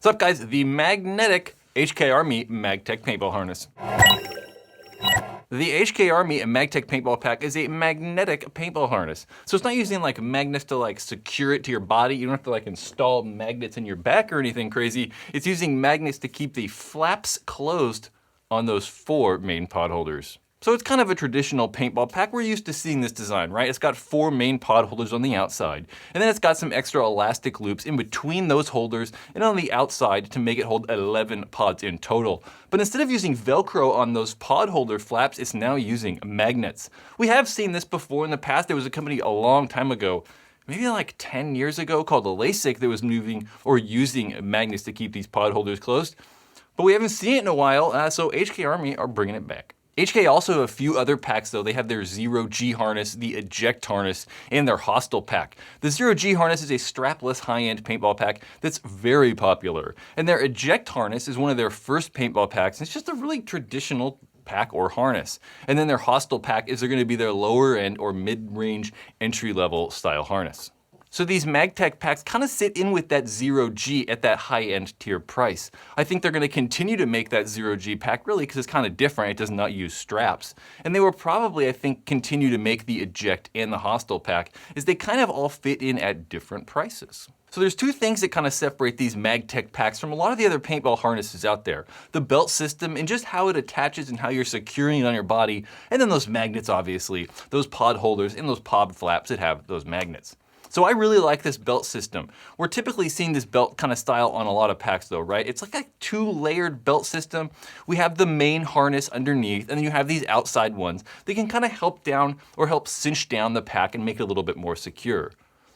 What's up, guys? The magnetic HK Army Magtek paintball harness. The HK Army Magtek paintball pack is a magnetic paintball harness. So it's not using like magnets to like secure it to your body. You don't have to like install magnets in your back or anything crazy. It's using magnets to keep the flaps closed on those 4 main pod holders. So it's kind of a traditional paintball pack. We're used to seeing this design, right? It's got 4 main pod holders on the outside, and then it's got some extra elastic loops in between those holders and on the outside to make it hold 11 pods in total. But instead of using Velcro on those pod holder flaps, it's now using magnets. We have seen this before in the past. There was a company a long time ago, maybe like 10 years ago, called LASIK that was moving or using magnets to keep these pod holders closed. But we haven't seen it in a while, so HK Army are bringing it back. HK also have a few other packs though. They have their 0G harness, the Eject harness, and their Hostile pack. The 0G harness is a strapless high-end paintball pack that's very popular. And their Eject harness is one of their first paintball packs. It's just a really traditional pack or harness. And then their Hostile pack is going to be their lower end or mid-range entry-level style harness. So these Magtek packs kind of sit in with that 0G at that high-end tier price. I think they're going to continue to make that 0G pack really because it's kind of different. It does not use straps. And they will probably, I think, continue to make the Eject and the Hostile pack as they kind of all fit in at different prices. So there's 2 things that kind of separate these Magtek packs from a lot of the other paintball harnesses out there. The belt system and just how it attaches and how you're securing it on your body. And then those magnets, obviously, those pod holders and those pod flaps that have those magnets. So I really like this belt system. We're typically seeing this belt kind of style on a lot of packs though, right? It's like a 2-layered belt system. We have the main harness underneath, and then you have these outside ones that can kind of help down or help cinch down the pack and make it a little bit more secure.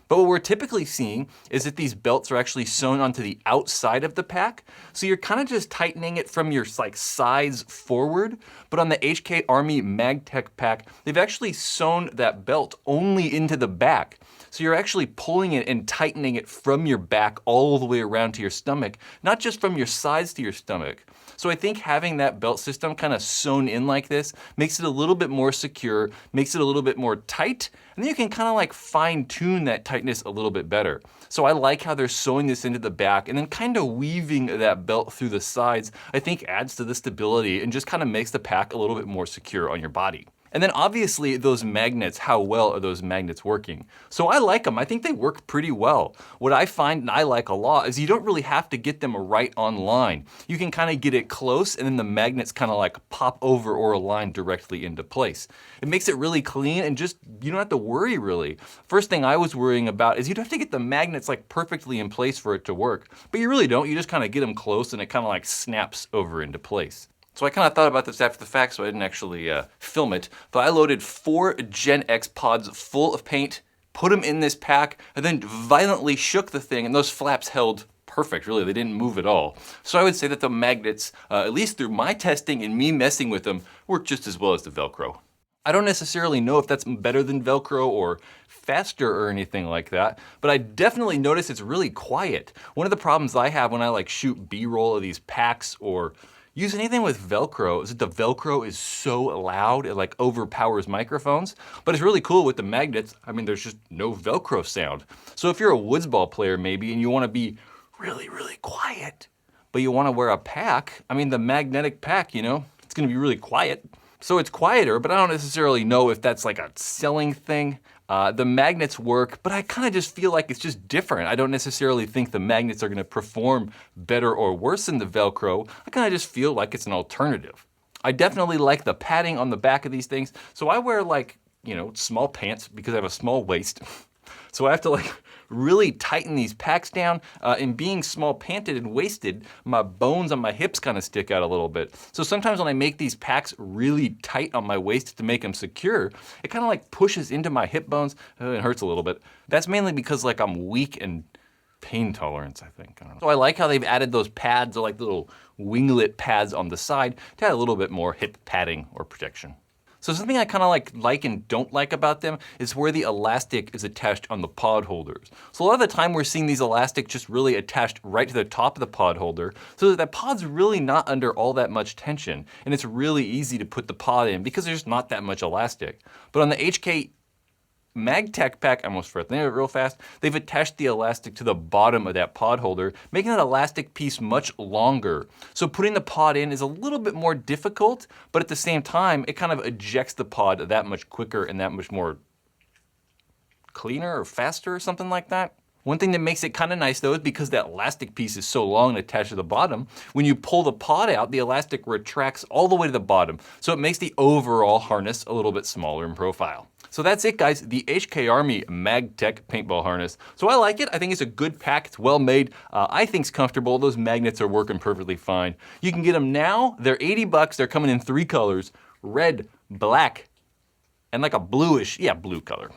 But what we're typically seeing is that these belts are actually sewn onto the outside of the pack. So you're kind of just tightening it from your like sides forward. But on the HK Army Magtek pack, they've actually sewn that belt only into the back. So you're actually pulling it and tightening it from your back all the way around to your stomach, not just from your sides to your stomach. So I think having that belt system kind of sewn in like this makes it a little bit more secure, makes it a little bit more tight, and then you can kind of like fine tune that tightness a little bit better. So I like how they're sewing this into the back and then kind of weaving that belt through the sides, I think adds to the stability and just kind of makes the pack a little bit more secure on your body. And then obviously those magnets, how well are those magnets working? So I like them. I think they work pretty well. What I find and I like a lot is you don't really have to get them right on line. You can kind of get it close and then the magnets kind of like pop over or align directly into place. It makes it really clean and just, you don't have to worry really. First thing I was worrying about is you'd have to get the magnets like perfectly in place for it to work. But you really don't. You just kind of get them close and it kind of like snaps over into place. So I kind of thought about this after the fact, so I didn't actually film it, but I loaded 4 Gen X pods full of paint, put them in this pack, and then violently shook the thing, and those flaps held perfect, really. They didn't move at all. So I would say that the magnets, at least through my testing and me messing with them, work just as well as the Velcro. I don't necessarily know if that's better than Velcro or faster or anything like that, but I definitely notice it's really quiet. One of the problems I have when I like shoot B-roll of these packs or use anything with Velcro is that the Velcro is so loud, it like overpowers microphones. But it's really cool with the magnets. I mean, there's just no Velcro sound. So if you're a woods ball player maybe and you want to be really, really quiet, but you want to wear a pack, I mean, the magnetic pack, you know, it's going to be really quiet. So it's quieter, but I don't necessarily know if that's like a selling thing. The magnets work, but I kind of just feel like it's just different. I don't necessarily think the magnets are going to perform better or worse than the Velcro. I kind of just feel like it's an alternative. I definitely like the padding on the back of these things. So I wear like, you know, small pants because I have a small waist. So I have to like really tighten these packs down. And being small panted and waisted, my bones on my hips kind of stick out a little bit. So sometimes when I make these packs really tight on my waist to make them secure, it kind of like pushes into my hip bones. It hurts a little bit. That's mainly because like I'm weak and pain tolerance, I think. I don't know. So I like how they've added those pads or like little winglet pads on the side to add a little bit more hip padding or protection. So something I kind of like and don't like about them is where the elastic is attached on the pod holders. So a lot of the time we're seeing these elastics just really attached right to the top of the pod holder so that pod's really not under all that much tension. And it's really easy to put the pod in because there's not that much elastic. But on the HK Magtek pack, I almost forgot the name of it real fast, they've attached the elastic to the bottom of that pod holder, making that elastic piece much longer. So putting the pod in is a little bit more difficult, but at the same time, it kind of ejects the pod that much quicker and that much more cleaner or faster or something like that. One thing that makes it kind of nice though is because that elastic piece is so long and attached to the bottom, when you pull the pod out, the elastic retracts all the way to the bottom. So it makes the overall harness a little bit smaller in profile. So that's it guys, the HK Army Magtek paintball harness. So I like it, I think it's a good pack, it's well made, I think it's comfortable, those magnets are working perfectly fine. You can get them now, they're 80 bucks, they're coming in 3 colors, red, black, and like a bluish, yeah, blue color.